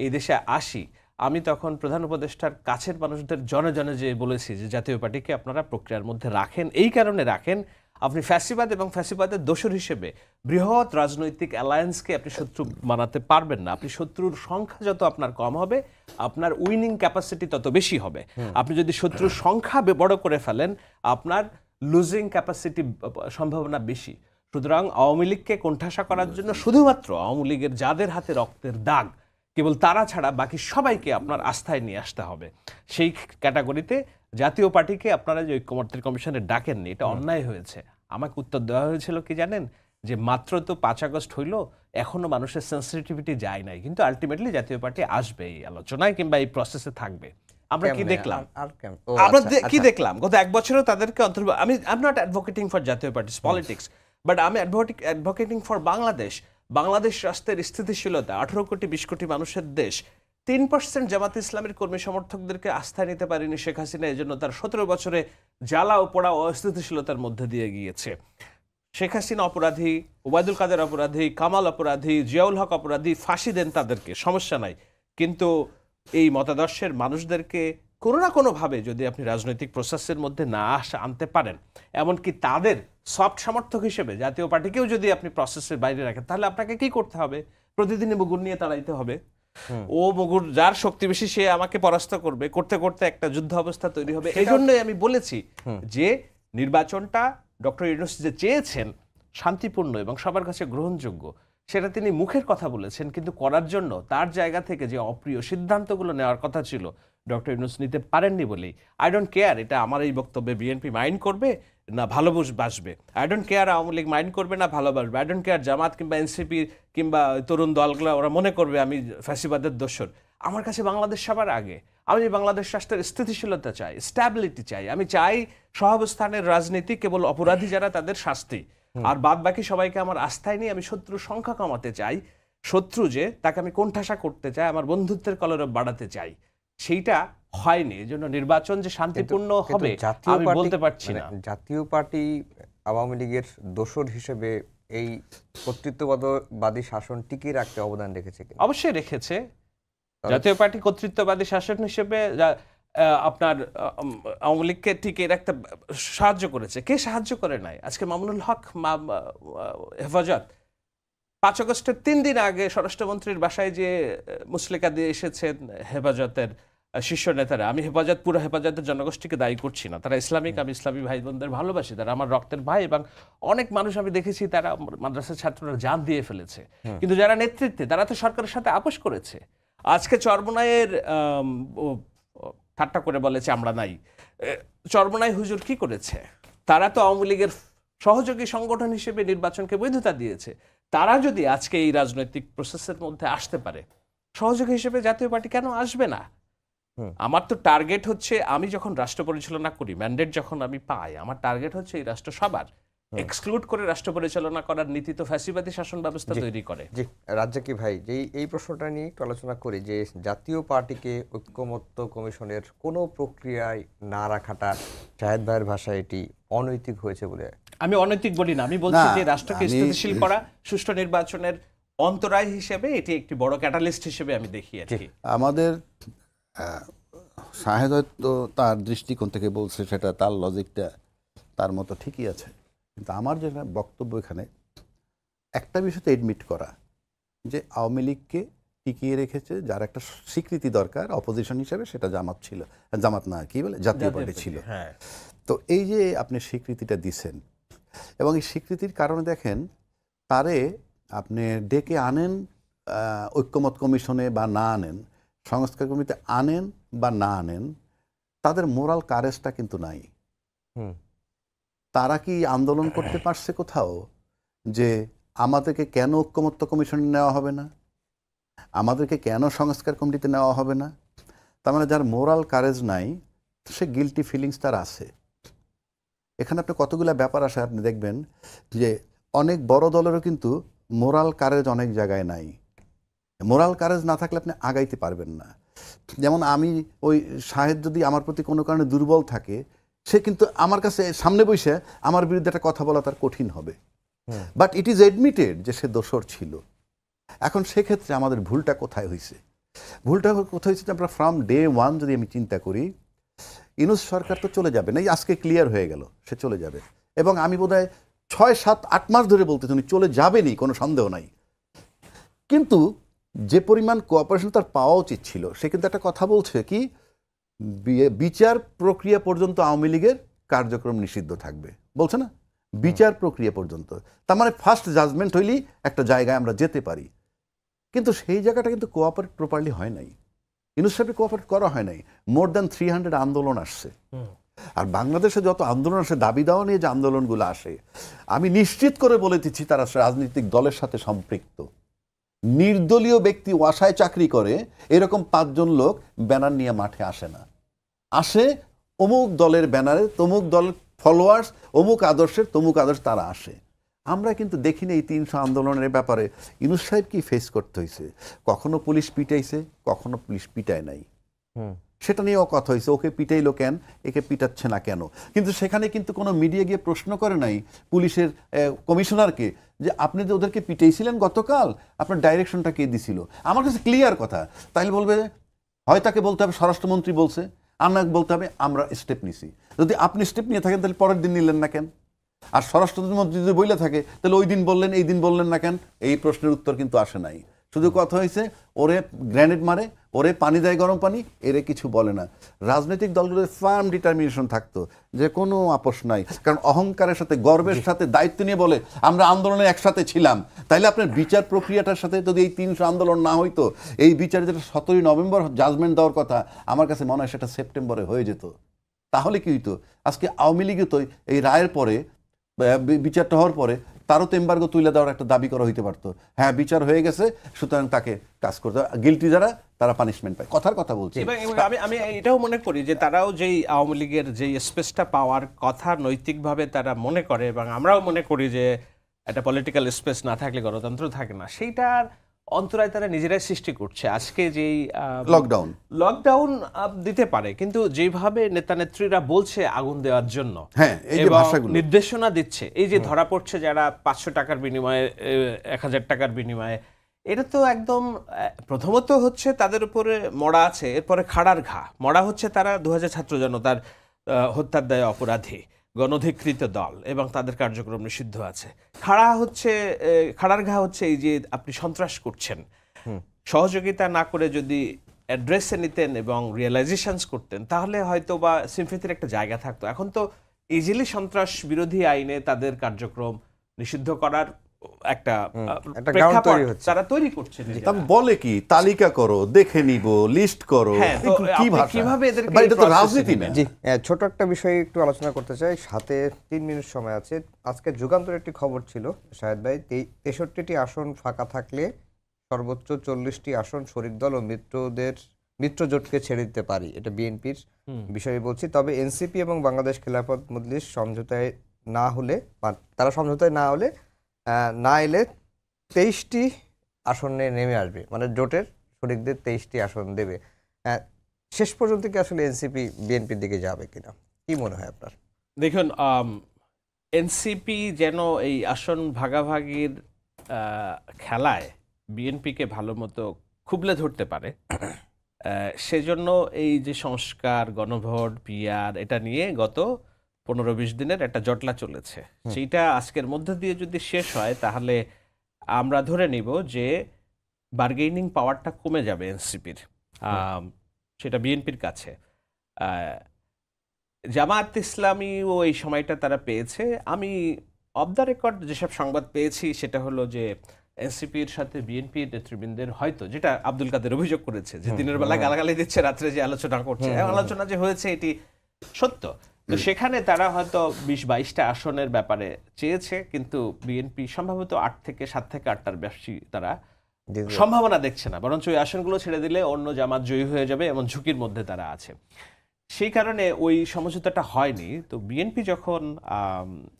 এই দেশে আসি, আমি তখন প্রধান উপদেষ্টার কাছের মানুষদের জনে জনে যে বলেছি যে জাতীয় পার্টিকে আপনারা প্রক্রিয়ার মধ্যে রাখেন, এই কারণে রাখেন আপনি ফ্যাসিবাদ এবং ফ্যাসিবাদের দোসর হিসেবে বৃহৎ রাজনৈতিক অ্যালায়েন্সকে আপনি শত্রু বানাতে পারবেন না। আপনি শত্রুর সংখ্যা যত আপনার কম হবে, আপনার উইনিং ক্যাপাসিটি তত বেশি হবে। আপনি যদি শত্রুর সংখ্যা বড় করে ফেলেন, আপনার লুজিং ক্যাপাসিটি সম্ভাবনা বেশি। সুতরাং আওয়ামী লীগকে কোণঠাসা করার জন্য শুধুমাত্র আওয়ামী লীগের যাদের হাতে রক্তের দাগ, কেবল তারা ছাড়া বাকি সবাইকে আপনার আস্থায় নিয়ে আসতে হবে। সেই ক্যাটাগরিতে জাতীয় পার্টিকে আপনারা যে ঐক্যমত্য কমিশনে ডাকেননি, এটা অন্যায় হয়েছে। আমাকে উত্তর দেওয়া হয়েছিল কি জানেন, যে মাত্র তো 5 আগস্ট হইল, এখনো মানুষের সেন্সিটিভিটি যায় নাই, কিন্তু আলটিমেটলি জাতীয় পার্টি আসবে এই আলোচনায় কিংবা এই প্রসেসে থাকবে। আমরা কি দেখলাম? আমরা কি দেখলাম গত 1 বছরেও তাদেরকে অন্তর্ভুক্ত। I am not advocating for জাতীয় পার্টিস পলিটিক্স, বাট আমি অ্যাডভোকেটিং ফর বাংলাদেশ। বাংলাদেশ রাষ্ট্রের স্থিতিশীলতা, 18 কোটি 20 কোটি মানুষের দেশ। 3% জামাত ইসলামের কর্মী সমর্থকদেরকে আস্থায় নিতে পারেনি শেখ হাসিনা, এই জন্য তার 17 বছরে জ্বালা ও পোড়া অস্থিতিশীলতার মধ্যে দিয়ে গিয়েছে। শেখ হাসিনা অপরাধী, ওবায়দুল কাদের অপরাধী, কামাল অপরাধী, জিয়াউল হক অপরাধী, ফাঁসি দেন তাদেরকে, সমস্যা নাই। কিন্তু এই মতাদর্শের মানুষদেরকে কোনো না কোনোভাবে যদি আপনি রাজনৈতিক প্রসেসের মধ্যে না আনতে পারেন, এমনকি তাদের সফট সমর্থক হিসেবে জাতীয় পার্টিকেও যদি আপনি প্রসেসের বাইরে রাখেন, তাহলে আপনাকে কি করতে হবে? প্রতিদিনই মুগুর নিয়ে তাড়াইতে হবে। ও মুগুর যার শক্তি বেশি সে আমাকে পরাস্ত করবে, করতে করতে একটা যুদ্ধ অবস্থা তৈরি হবে। এই জন্যই আমি বলেছি যে নির্বাচনটা ডক্টর ইউনূস যে চেয়েছেন শান্তিপূর্ণ এবং সবার কাছে গ্রহণযোগ্য, সেটা তিনি মুখের কথা বলেছেন, কিন্তু করার জন্য তার জায়গা থেকে যে অপ্রিয় সিদ্ধান্তগুলো নেওয়ার কথা ছিল ডক্টর ইউনূস নিতে পারেননি বলেই। আই ডোন্ট কেয়ার এটা আমার এই বক্তব্যে বিএনপি মাইন্ড করবে না ভালোবাসবে, I don't care Awami League mind করবে না ভালোবাসবে, আই ডোন্ট কেয়ার জামাত কিংবা এনসিপি কিংবা তরুণ দলগুলো ওরা মনে করবে আমি ফ্যাসিবাদের দোসর। আমার কাছে বাংলাদেশ সবার আগে। আমি বাংলাদেশ রাষ্ট্রের স্থিতিশীলতা চাই, স্ট্যাবিলিটি চাই। আমি চাই সহাবস্থানের রাজনীতি, কেবল অপরাধী যারা তাদের শাস্তি। আর বাদ বাকি সবাইকে আমার আস্থায় নিয়ে আমি শত্রুর সংখ্যা কমাতে চাই, শত্রু যে তাকে আমি কোণঠাসা করতে চাই, আমার বন্ধুত্বের কলরব বাড়াতে চাই, সেইটা হয়নি। এই জন্য নির্বাচন যে শান্তিপূর্ণ হবে আমি বলতে পারছি না। জাতীয় পার্টি আওয়ামী লীগের দোসর হিসেবে এই কর্তৃত্ববাদী শাসন টিকিয়ে রাখতে অবদান রেখেছে কিনা? অবশ্যই রেখেছে। জাতীয় পার্টি কর্তৃত্ববাদী শাসন হিসেবে আপনার আওয়ামী লীগকে টিকিয়ে রাখতে সাহায্য করেছে। কে সাহায্য করে নাই? আজকে মামুনুল হক হেফাজত 5 আগস্টের 3 দিন আগে স্বরাষ্ট্রমন্ত্রীর বাসায় যে মুসলিকা দিয়ে এসেছেন হেফাজতের শীর্ষ নেতারা। আমি পুরো হেফাজতের জনগোষ্ঠীকে দায়ী করছি না, তারা ইসলামিক, আমি ইসলামী ভাই বোনদের ভালোবাসি, তারা আমার রক্তের ভাই, এবং অনেক মানুষ আমি দেখেছি তারা মাদ্রাসার ছাত্ররা জান দিয়ে ফেলেছে। কিন্তু যারা নেতৃত্বে, তারা তো সরকারের সাথে আপোষ করেছে। আজকে চরমোনাইয়ের ঠাট্টা করে বলেছে আমরা নাই, চরমোনাই হুজুর কি করেছে? তারা তো আওয়ামী লীগের সহযোগী সংগঠন হিসেবে নির্বাচনকে বৈধতা দিয়েছে। তারা যদি আজকে এই রাজনৈতিক প্রসেসের মধ্যে আসতে পারে, সহযোগী হিসেবে জাতীয় পার্টি কেন আসবে না? আমার তো টার্গেট হচ্ছে, আমি যখন রাষ্ট্র পরিচালনা করি, ম্যান্ডেট যখন আমি পাই, আমার টার্গেট হচ্ছে এই রাষ্ট্র সবার, এক্সক্লুড করে রাষ্ট্র পরিচালনা করার নীতি তো ফ্যাসিবাদী শাসন ব্যবস্থা তৈরি করে। জি রাজ্জাকি ভাই, যে এই প্রশ্নটা নিয়ে একটু আলোচনা করি, যে জাতীয় পার্টিকে ঐক্যমত্য কমিশনের কোনো প্রক্রিয়ায় না রাখাটা শাহেদ ভাইয়ের ভাষায় এটি অনৈতিক হয়েছে বলে। আমি অনৈতিক বলি না, আমি বলছি না, যে রাষ্ট্রকে স্থিতিশীল করা, সুষ্ঠু নির্বাচনের অন্তরায় হিসেবে এটি একটি বড় ক্যাটালিস্ট হিসেবে আমি দেখি আর কি। আমাদের শাহেদ হয়তো তার দৃষ্টিকোণ থেকে বলছে, সেটা তার লজিকটা তার মতো ঠিকই আছে, কিন্তু আমার যেটা বক্তব্য এখানে একটা বিষয়তে এডমিট করা যে আওয়ামী লীগকে টিকিয়ে রেখেছে যার একটা স্বীকৃতি দরকার অপোজিশন হিসেবে, সেটা জামাত ছিল, জামাত না কি বলে জাতীয় পার্টি ছিল। তো এই যে আপনি স্বীকৃতিটা দিছেন, এবং এই স্বীকৃতির কারণে দেখেন তারে আপনি ডেকে আনেন ঐক্যমত কমিশনে বা না আনেন, সংস্কার কমিটিতে আনেন বা না আনেন, তাদের মোরাল কারেজটা কিন্তু নাই। তারা কি আন্দোলন করতে পারছে কোথাও যে আমাদেরকে কেন ঐক্যমত্য কমিশনে নেওয়া হবে না, আমাদেরকে কেন সংস্কার কমিটিতে নেওয়া হবে না? তার মানে যার মোরাল কারেজ নাই, সে গিলটি ফিলিংস তার আছে। এখানে আপনি কতগুলো ব্যাপার আসে, আপনি দেখবেন যে অনেক বড় দলেরও কিন্তু মোরাল কারেজ অনেক জায়গায় নাই। মোরাল কারেজ না থাকলে আপনি আগাইতে পারবেন না। যেমন আমি ওই শাহেদ যদি আমার প্রতি কোনো কারণে দুর্বল থাকে, সে কিন্তু আমার কাছে সামনে বসে আমার বিরুদ্ধে একটা কথা বলা তার কঠিন হবে, বাট ইট ইজ এডমিটেড যে সে দোষর ছিল। এখন সেক্ষেত্রে আমাদের ভুলটা কোথায় হয়েছে? ভুলটা কোথায় হয়েছে? আমরা ফ্রম ডে ওয়ান যদি আমি চিন্তা করি, ইউনূস সরকার তো চলে যাবে না, এই আজকে ক্লিয়ার হয়ে গেল সে চলে যাবে, এবং আমি বোধহয় 6, 7, 8 মাস ধরে বলতেছি উনি চলে যাবেনই, কোনো সন্দেহ নাই। কিন্তু যে পরিমাণ কোঅপারেশন তার পাওয়া উচিত ছিল, সে কিন্তু একটা কথা বলছে কি, বিচার প্রক্রিয়া পর্যন্ত আওয়ামী লীগের কার্যক্রম নিষিদ্ধ থাকবে, বলছে না? বিচার প্রক্রিয়া পর্যন্ত, তার মানে ফার্স্ট জাজমেন্ট হইলেই একটা জায়গায় আমরা যেতে পারি। কিন্তু সেই জায়গাটা কিন্তু কোঅপারেট প্রপারলি হয় নাই, ইউনূস সাহেবকে কোঅপারেট করা হয় নাই। মোর দ্যান 300 আন্দোলন আসছে, আর বাংলাদেশে যত আন্দোলন আসে, দাবি দেওয়া নিয়ে যে আন্দোলনগুলো আসে, আমি নিশ্চিত করে বলে দিচ্ছি তারা রাজনৈতিক দলের সাথে সম্পৃক্ত। নির্দলীয় ব্যক্তি ওয়াসায় চাকরি করে এরকম 5 জন লোক ব্যানার নিয়ে মাঠে আসে না, আসে অমুক দলের ব্যানারে, তমুক দলের ফলোয়ার্স, অমুক আদর্শের তমুক আদর্শ, তারা আসে। আমরা কিন্তু দেখিনি এই 300 আন্দোলনের ব্যাপারে ইউনূস সাহেব কি ফেস করতে হয়েছে। কখনো পুলিশ পিটাইছে, কখনো পুলিশ পিটায় নাই, সেটা নিয়েও কথা হয়েছে, ওকে পিটাইলো কেন, একে পিটাচ্ছে না কেন। কিন্তু সেখানে কিন্তু কোনো মিডিয়া গিয়ে প্রশ্ন করে নাই পুলিশের কমিশনারকে যে আপনি যে ওদেরকে পিটাইছিলেন গতকাল, আপনার ডাইরেকশনটা কে দিছিল। আমার কাছে ক্লিয়ার কথা, তাইলে বলবে হয় তাকে বলতে হবে স্বরাষ্ট্রমন্ত্রী বলছে, আপনাকে বলতে হবে আমরা স্টেপ নিছি। যদি আপনি স্টেপ নিয়ে থাকেন তাহলে পরের দিন নিলেন না কেন? আর স্বরাষ্ট্রমন্ত্রী যদি বইলে থাকে তাহলে ওই দিন বললেন, এই দিন বললেন না কেন? এই প্রশ্নের উত্তর কিন্তু আসে নাই। শুধু কথা হয়েছে ওরে গ্রেনেড মারে, ওরে পানি দেয় গরম পানি, এরে কিছু বলে না। রাজনৈতিক দলগুলোর ফার্ম ডিটারমিনেশন থাকতো যে কোনো আপোষ নাই, কারণ অহংকারের সাথে গর্বের সাথে দায়িত্ব নিয়ে বলে আমরা আন্দোলনে একসাথে ছিলাম। তাইলে আপনার বিচার প্রক্রিয়াটার সাথে যদি এই 300 আন্দোলন না হইতো, এই বিচার যেটা 17 নভেম্বর জাজমেন্ট দেওয়ার কথা, আমার কাছে মনে হয় সেটা সেপ্টেম্বরে হয়ে যেত। তাহলে কি হইতো? আজকে আওয়ামী লীগও তো এই রায়ের পরে বিচারটা হওয়ার পরে তারও তো এমবার্গো তুলে দেওয়ার একটা দাবি করা হইতে পারতো, হ্যাঁ বিচার হয়ে গেছে সুতরাং তাকে কাজ করতে, গিলটি যারা তারা পানিশমেন্ট পায়, কথার কথা বলছি। এবং আমি এটাও মনে করি যে তারাও যেই আওয়ামী লীগের যেই স্পেসটা পাওয়ার কথা নৈতিকভাবে তারা মনে করে, এবং আমরাও মনে করি যে একটা পলিটিক্যাল স্পেস না থাকলে গণতন্ত্র থাকে না, সেইটার অন্তরায় তারা নিজেরাই সৃষ্টি করছে। আজকে যেই লকডাউন দিতে পারে, কিন্তু যেভাবে নেতা নেত্রীরা বলছে আগুন দেওয়ার জন্য, হ্যাঁ, এই যে ভাষাগুলো নির্দেশনা দিচ্ছে, এই যে ধরা পড়ছে যারা 500 টাকার বিনিময়ে 1000 টাকার বিনিময়ে, এটা তো একদম প্রথমত হচ্ছে তাদের উপরে মরা আছে, এরপরে খাড়ার ঘা মরা হচ্ছে তারা 2000 ছাত্র জনতার হত্যার দায়ে অপরাধী, গণধিকৃত দল এবং তাদের কার্যক্রম নিষিদ্ধ আছে। খাড়ার ঘা হচ্ছে এই যে আপনি সন্ত্রাস করছেন, সহযোগিতা না করে যদি অ্যাড্রেসে নিতেন এবং রিয়েলাইজেশনস করতেন তাহলে হয়তো বা সিম্পেথির একটা জায়গা থাকতো। এখন তো ইজিলি সন্ত্রাস বিরোধী আইনে তাদের কার্যক্রম নিষিদ্ধ করার একটা প্রেক্ষাপট তারা তৈরি করছে। বলে কি তালিকা করো, দেখে নিব, লিস্ট করো, কি ভাষা, কিভাবে এদেরকে, এটা তো রাজনীতি না। জি, ছোট একটা বিষয় একটু আলোচনা করতে চাই, সাথে 3 মিনিট সময় আছে। আজকে যুগান্তর একটি খবর ছিল শাহেদ ভাই, 63টি আসন ফাঁকা থাকলে সর্বোচ্চ 40টি আসন শরিক দল ও মিত্রজোটকে ছেড়ে দিতে পারি, এটা বিএনপির বিষয়ে বলছি। তবে এনসিপি এবং বাংলাদেশ খেলাফত মজলিস সমঝোতায় না হলে, তারা সমঝোতায় না এলে 23টি আসনে নেমে আসবে, মানে জোটের শরিকদের 23টি আসন দেবে। শেষ পর্যন্ত কি আসলে এনসিপি বিএনপির দিকে যাবে কিনা, কি মনে হয় আপনার? দেখুন, এনসিপি যেন এই আসন ভাগাভাগির খেলায় বিএনপিকে ভালো মতো খুবলে ধরতে পারে, সেজন্য এই যে সংস্কার, গণভোট, পিআর, এটা নিয়ে গত 15-20 দিনের একটা জটলা চলেছে। সেইটা আজকের মধ্যে দিয়ে যদি শেষ হয় তাহলে আমরা ধরে নিব যে বার্গেনিং পাওয়ারটা কমে যাবে এনসিপির, সেটা বিএনপির কাছে। জামায়াত ইসলামীও এই সময়টা তারা পেয়েছে। আমি অফ দ্য রেকর্ড যেসব সংবাদ পেয়েছি সেটা হলো যে এনসিপির সাথে বিএনপির নেতৃবৃন্দের হয়তো, যেটা আব্দুল কাদের অভিযোগ করেছে যে দিনের বেলা গালাগালি দিচ্ছে, রাত্রে যে আলোচনা করছে, আলোচনা যে হয়েছে এটি সত্য, তো সেখানে তারা হয়তো 20-22টা আসনের ব্যাপারে চেয়েছে, কিন্তু বিএনপি সম্ভবত 8 থেকে 8টার বেশি তারা সম্ভাবনা দেখছে না, বরঞ্চ ওই আসনগুলো ছেড়ে দিলে অন্য জামাত জয়ী হয়ে যাবে এমন ঝুঁকির মধ্যে তারা আছে। সেই কারণে ওই সমঝোতাটা হয়নি। তো বিএনপি যখন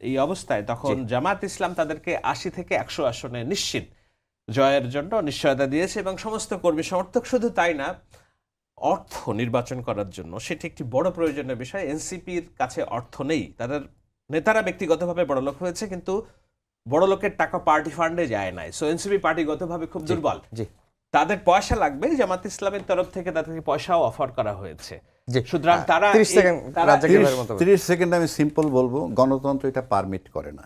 এই অবস্থায়, তখন জামাত ইসলাম তাদেরকে 80 থেকে 100 আসনে নিশ্চিত জয়ের জন্য নিশ্চয়তা দিয়েছে, এবং সমস্ত কর্মী সমর্থক, শুধু তাই না, অর্থ নির্বাচন করার জন্য সেটি একটি বড় প্রয়োজনীয় বিষয়। এনসিপির কাছে অর্থ নেই, তাদের নেতারা ব্যক্তিগতভাবে বড়লোক হয়েছে, কিন্তু বড়লোকের টাকা পার্টি ফান্ডে যায় নাই। সো এনসিপি পার্টিগতভাবে খুব দুর্বল, তাদের পয়সা লাগবে, জামাত ইসলামের তরফ থেকে তাদেরকে পয়সাও অফার করা হয়েছে। সুতরাং তারা 30 সেকেন্ড আমি সিম্পল বলবো, গণতন্ত্র এটা পারমিট করে না।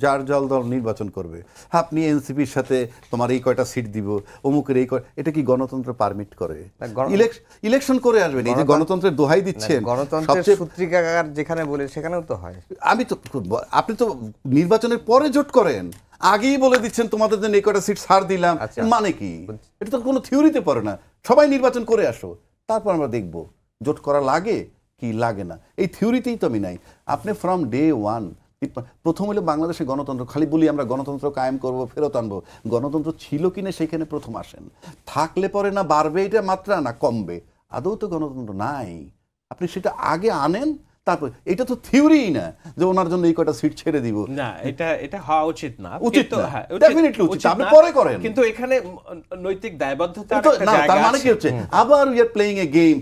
যার দল নির্বাচন করবে, আপনি এনসিপির সাথে তোমার এই কয়টা সিট দিব, অমুকের এই এটা কি গণতন্ত্র পারমিট করে? ইলেকশন করে আসবেন, এই যে গণতন্ত্রের দোহাই দিচ্ছেন, গণতন্ত্রের সূত্রিকাগার যেখানে বলে সেখানেও তো হয়। আপনি তো নির্বাচনের পরে জোট করেন, আগেই বলে দিচ্ছেন তোমাদের জন্য এই কয়টা সিট ছাড় দিলাম, মানে কি? এটা তো কোনো থিওরিতে পড়ে না। সবাই নির্বাচন করে আসো, তারপর আমরা দেখবো জোট করা লাগে কি লাগে না। এই থিওরিতেই তো আমি নাই। আপনি ফ্রম ডে ওয়ান, প্রথম হলো বাংলাদেশে গণতন্ত্র, খালি বলি আমরা গণতন্ত্র কায়েম করব, ফেরত আনবো, গণতন্ত্র ছিল কিনা সেখানে প্রথম আসেন। থাকলে পরে না বাড়বে এটা মাত্রা, না কমবে, আদৌ তো গণতন্ত্র নাই। আপনি সেটা আগে আনেন, তারপর এটা তো থিওরিই না যে ওনার জন্য এই কয়টা সিট ছেড়ে দিব, না, এটা হওয়া উচিত না। উচিত না, ডেফিনিটলি উচিত, আপনি পরে করেন, কিন্তু এখানে নৈতিক দায়বদ্ধতা না। তার মানে কি হচ্ছে, আবার we are playing A game.